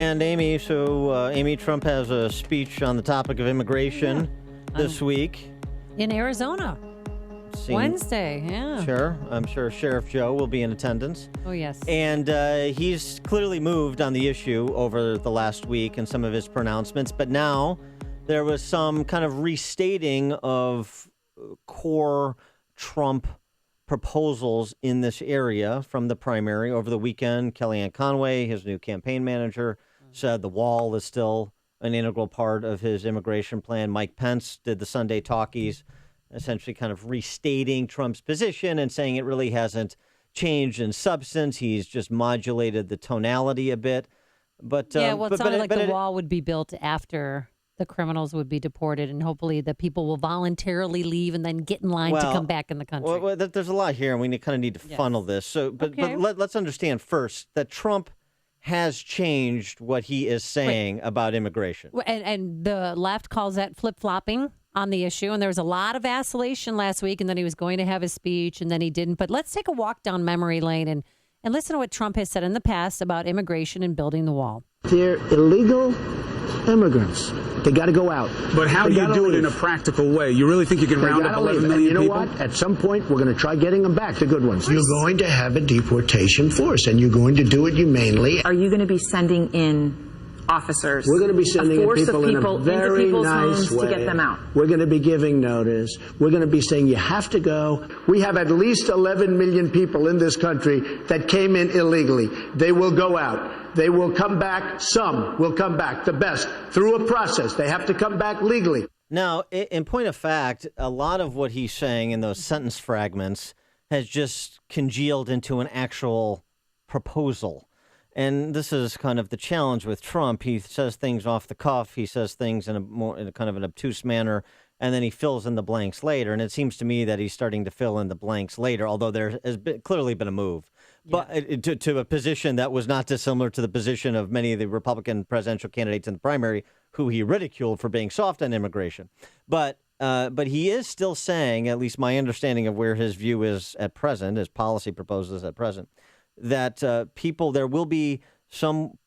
And Amy, Amy, Trump has a speech on the topic of immigration this week. In Arizona. Wednesday, yeah. Sure. I'm sure Sheriff Joe will be in attendance. Oh, yes. And he's clearly moved on the issue over the last week and some of his pronouncements. But now there was some kind of restating of core Trump proposals in this area from the primary. Over the weekend, Kellyanne Conway, his new campaign manager, said the wall is still an integral part of his immigration plan. Mike Pence did the Sunday talkies, essentially kind of restating Trump's position and saying it really hasn't changed in substance. He's just modulated the tonality a bit. But it sounded like the wall would be built after the criminals would be deported, and hopefully the people will voluntarily leave and then get in line to come back in the country. Well, there's a lot here, and we kind of need to funnel this. So, but let's understand first that Trump has changed what he is saying about immigration. And the left calls that flip-flopping on the issue. And there was a lot of vacillation last week, and then he was going to have his speech, and then he didn't. But let's take a walk down memory lane and listen to what Trump has said in the past about immigration and building the wall. They're illegal immigrants. They got to go out. But how do you do it in a practical way? You really think you can round up 11 million people? You know what? At some point, we're going to try getting them back, the good ones. You're going to have a deportation force, and you're going to do it humanely. Are you going to be sending in officers? We're going to be sending in people in a very into people's nice homes way. To get them out. We're going to be giving notice. We're going to be saying you have to go. We have at least 11 million people in this country that came in illegally. They will go out. They will come back. Some will come back, the best, through a process. They have to come back legally. Now, in point of fact, a lot of what he's saying in those sentence fragments has just congealed into an actual proposal. And this is kind of the challenge with Trump. He says things off the cuff. He says things in a kind of an obtuse manner, and then he fills in the blanks later. And it seems to me that he's starting to fill in the blanks later, although there has clearly been a move. But to a position that was not dissimilar to the position of many of the Republican presidential candidates in the primary, who he ridiculed for being soft on immigration. But he is still saying, at least my understanding of where his view is at present, his policy proposals at present, that there will be some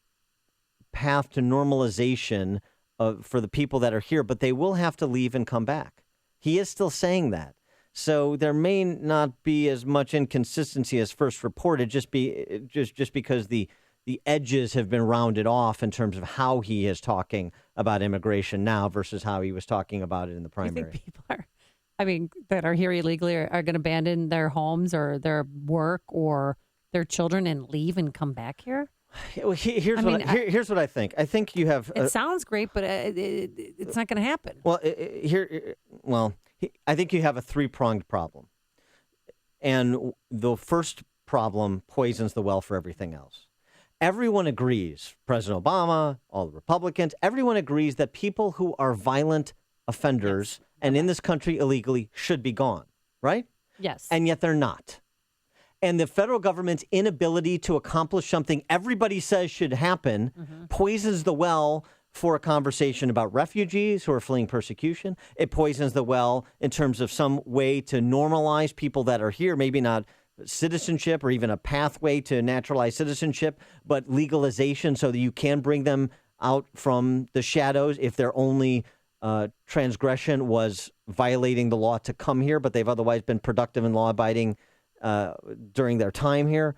path to normalization for the people that are here, but they will have to leave and come back. He is still saying that. So there may not be as much inconsistency as first reported, just because the edges have been rounded off in terms of how he is talking about immigration now versus how he was talking about it in the primary. You think people that are here illegally are going to abandon their homes or their work or their children and leave and come back here? Here's what I think. I think you have. It sounds great, but it's not going to happen. I think you have a three-pronged problem, and the first problem poisons the well for everything else. Everyone agrees, President Obama, all the Republicans, everyone agrees that people who are violent offenders and in this country illegally should be gone, right? Yes. And yet they're not. And the federal government's inability to accomplish something everybody says should happen poisons the well for a conversation about refugees who are fleeing persecution. It poisons the well in terms of some way to normalize people that are here, maybe not citizenship or even a pathway to naturalized citizenship, but legalization so that you can bring them out from the shadows if their only transgression was violating the law to come here, but they've otherwise been productive and law-abiding during their time here.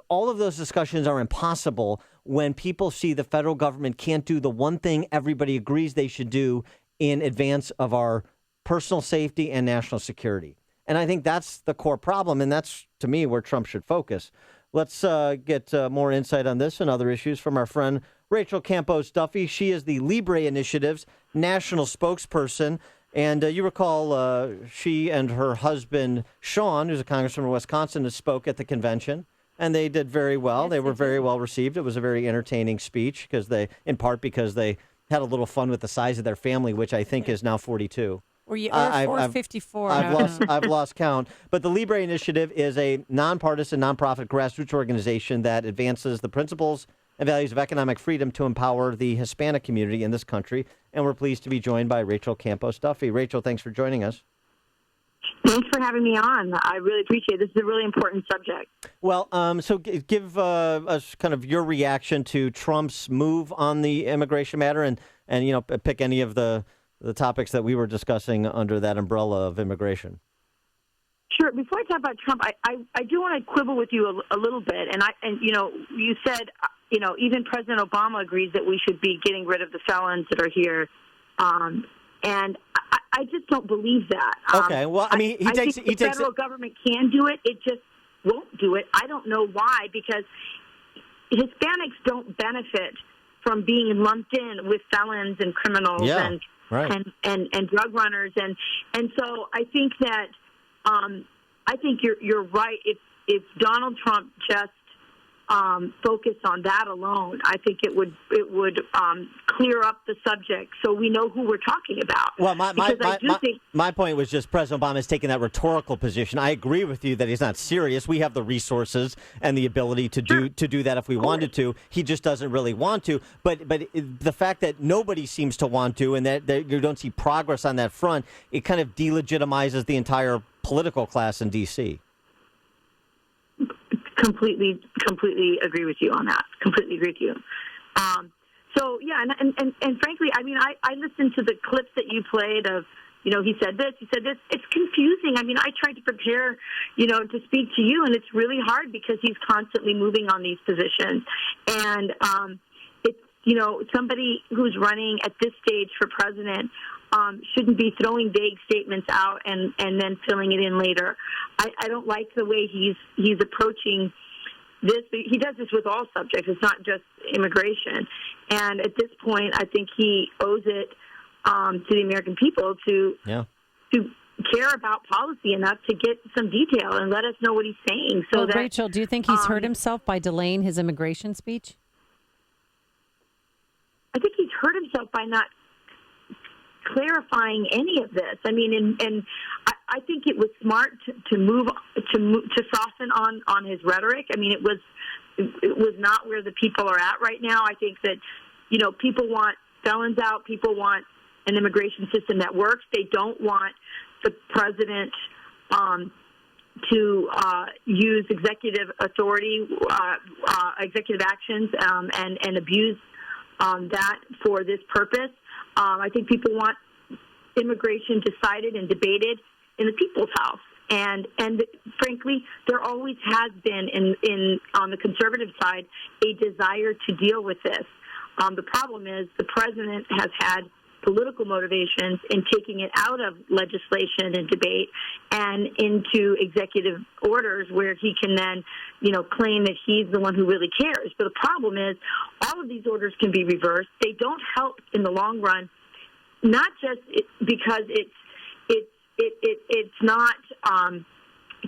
All of those discussions are impossible when people see the federal government can't do the one thing everybody agrees they should do in advance of our personal safety and national security. And I think that's the core problem, and that's, to me, where Trump should focus. Let's get more insight on this and other issues from our friend Rachel Campos Duffy. She is the Libre Initiative's national spokesperson. And you recall she and her husband, Sean, who's a congressman from Wisconsin, spoke at the convention, and they did very well. Yes, they were very well received. It was a very entertaining speech because they had a little fun with the size of their family, which I think is now 42. Or 54. I've lost count. But the Libre Initiative is a nonpartisan, nonprofit grassroots organization that advances the principles and values of economic freedom to empower the Hispanic community in this country. And we're pleased to be joined by Rachel Campos Duffy. Rachel, thanks for joining us. Thanks for having me on. I really appreciate it. This is a really important subject. Well, so give us kind of your reaction to Trump's move on the immigration matter, and pick any of the topics that we were discussing under that umbrella of immigration. Sure. Before I talk about Trump, I do want to quibble with you a little bit. And you said, even President Obama agrees that we should be getting rid of the felons that are here. And I just don't believe that. Okay. Well, I mean, the federal government can do it. It just won't do it. I don't know why, because Hispanics don't benefit from being lumped in with felons and criminals and drug runners. And so I think that I think you're right. If Donald Trump just focused on that alone, I think it would clear up the subject so we know who we're talking about. Well, my point was just President Obama is taking that rhetorical position. I agree with you that he's not serious. We have the resources and the ability to do that if we wanted to. He just doesn't really want to. But the fact that nobody seems to want to, and that you don't see progress on that front, it kind of delegitimizes the entire political class in D.C. Completely agree with you on that. Completely agree with you. And frankly, I mean, I listened to the clips that you played of, he said this. It's confusing. I mean, I tried to prepare, to speak to you, and it's really hard because he's constantly moving on these positions. And it's, somebody who's running at this stage for president shouldn't be throwing vague statements out and then filling it in later. I don't like the way he's approaching this. He does this with all subjects. It's not just immigration. And at this point, I think he owes it to the American people to care about policy enough to get some detail and let us know what he's saying. So Rachel, do you think he's hurt himself by delaying his immigration speech? I think he's hurt himself by not clarifying any of this. I mean, and I think it was smart to soften on his rhetoric. I mean, it was not where the people are at right now. I think that people want felons out. People want an immigration system that works. They don't want the president to use executive authority, executive actions, and abuse that for this purpose. I think people want immigration decided and debated in the people's house. And frankly, there always has been on the conservative side a desire to deal with this. The problem is the president has had political motivations in taking it out of legislation and debate and into executive orders where he can then, claim that he's the one who really cares. But the problem is all of these orders can be reversed. They don't help in the long run, not just because it's not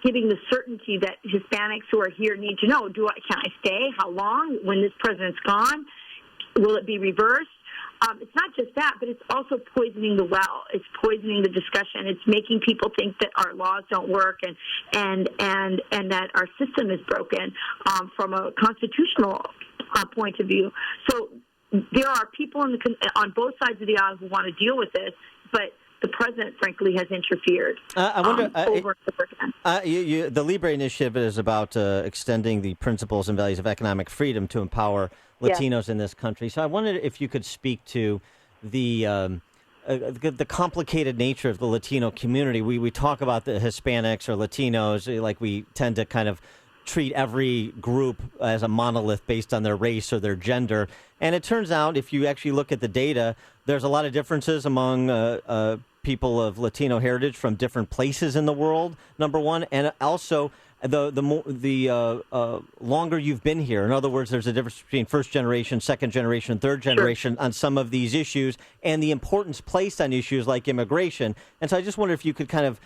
giving the certainty that Hispanics who are here need to know. Can I stay? How long? When this president's gone? Will it be reversed? It's not just that, but it's also poisoning the well. It's poisoning the discussion. It's making people think that our laws don't work and that our system is broken from a constitutional point of view. So there are people on both sides of the aisle who want to deal with this, but the president, frankly, has interfered I wonder, over and over again. The Libre Initiative is about extending the principles and values of economic freedom to empower Latinos in this country. So I wondered if you could speak to the complicated nature of the Latino community. We talk about the Hispanics or Latinos like we tend to kind of treat every group as a monolith based on their race or their gender. And it turns out, if you actually look at the data, there's a lot of differences among people of Latino heritage from different places in the world, number one, and also the longer you've been here. In other words, there's a difference between first generation, second generation, third generation on some of these issues, and the importance placed on issues like immigration. And so I just wonder if you could kind of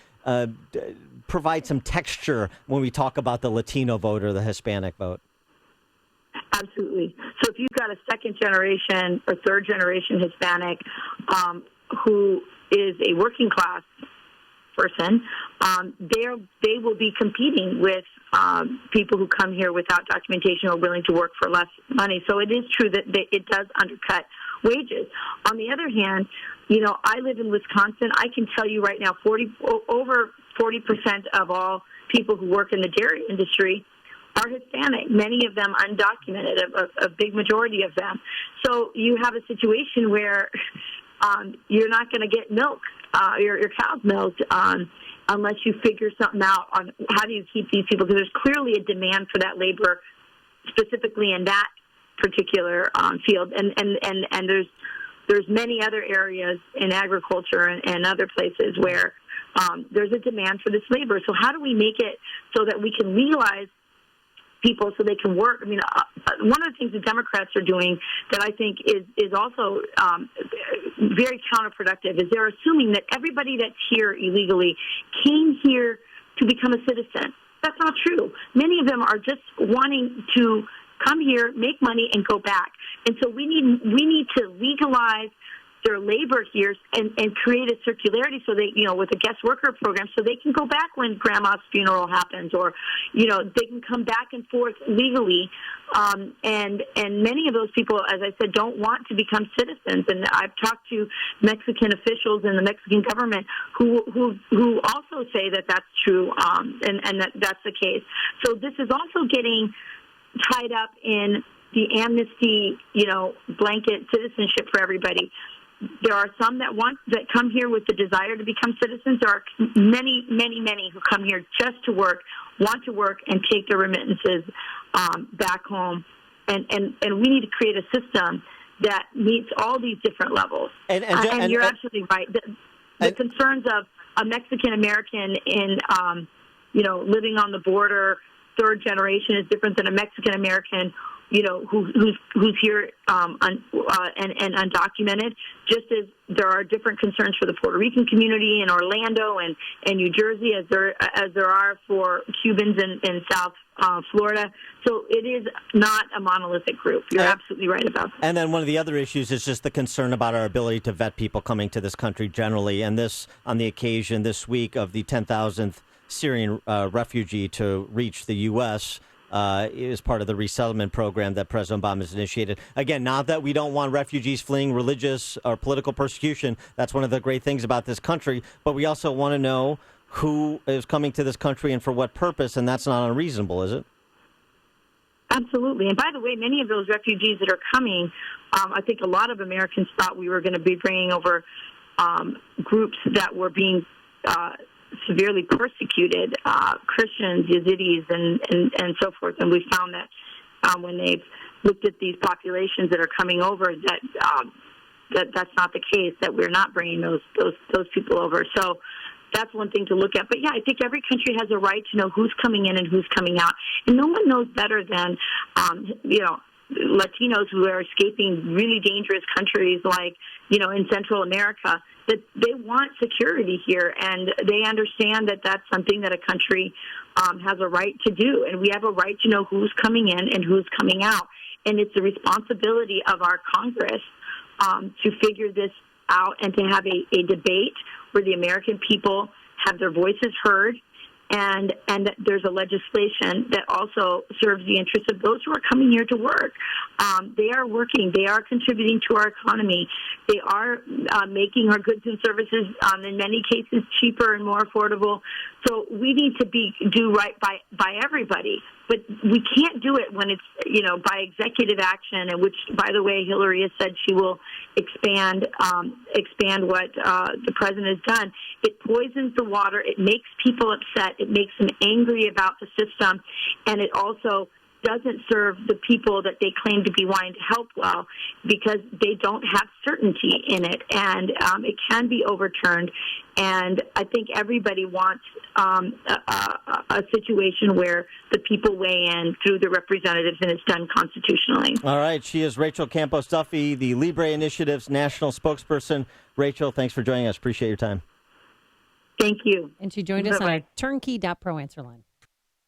provide some texture when we talk about the Latino vote or the Hispanic vote. Absolutely. So if you've got a second generation or third generation Hispanic who is a working class person, they will be competing with people who come here without documentation or willing to work for less money. So it is true that it does undercut wages. On the other hand, I live in Wisconsin. I can tell you right now, over 40% of all people who work in the dairy industry are Hispanic, many of them undocumented, a big majority of them. So you have a situation where you're not going to get milk, your cow's milk, unless you figure something out on how do you keep these people, because there's clearly a demand for that labor specifically in that particular field. And there's many other areas in agriculture and other places where there's a demand for this labor. So how do we make it so that we can legalize people so they can work? I mean, one of the things the Democrats are doing that I think is also very counterproductive is they're assuming that everybody that's here illegally came here to become a citizen. That's not true. Many of them are just wanting to come here, make money, and go back. And so we need to legalize their labor here and create a circularity so they, with a guest worker program, so they can go back when grandma's funeral happens, or, they can come back and forth legally. And many of those people, as I said, don't want to become citizens. And I've talked to Mexican officials in the Mexican government who also say that that's true, and that's the case. So this is also getting tied up in the amnesty, blanket citizenship for everybody. There are some that come here with the desire to become citizens. There are many, many, many who come here just to work, want to work, and take their remittances back home. And we need to create a system that meets all these different levels. And you're absolutely right. The concerns of a Mexican American in, living on the border, third generation, is different than a Mexican American who's here and undocumented, just as there are different concerns for the Puerto Rican community in Orlando and New Jersey as there are for Cubans in South Florida. So it is not a monolithic group. You're absolutely right about that. And then one of the other issues is just the concern about our ability to vet people coming to this country generally. And this, on the occasion this week of the 10,000th Syrian refugee to reach the U.S., is part of the resettlement program that President Obama has initiated. Again, not that we don't want refugees fleeing religious or political persecution. That's one of the great things about this country. But we also want to know who is coming to this country and for what purpose, and that's not unreasonable, is it? Absolutely. And by the way, many of those refugees that are coming, I think a lot of Americans thought we were going to be bringing over groups that were being severely persecuted, Christians, Yazidis, and so forth. And we found that when they've looked at these populations that are coming over, that's not the case, that we're not bringing those people over. So that's one thing to look at. But, yeah, I think every country has a right to know who's coming in and who's coming out. And no one knows better than, Latinos who are escaping really dangerous countries like, in Central America, that they want security here, and they understand that that's something that a country has a right to do. And we have a right to know who's coming in and who's coming out. And it's the responsibility of our Congress to figure this out and to have a debate where the American people have their voices heard, and there's a legislation that also serves the interests of those who are coming here to work. They are working. They are contributing to our economy. They are making our goods and services, in many cases, cheaper and more affordable. So we need to do right by everybody. But we can't do it when it's, by executive action, and which, by the way, Hillary has said she will expand what the president has done. It poisons the water. It makes people upset. It makes them angry about the system. And it also doesn't serve the people that they claim to be wanting to help well, because they don't have certainty in it. And it can be overturned. And I think everybody wants a situation where the people weigh in through the representatives, and it's done constitutionally. All right. She is Rachel Campos Duffy, the Libre Initiative's national spokesperson. Rachel, thanks for joining us. Appreciate your time. Thank you. And she joined us on our turnkey.pro answer line.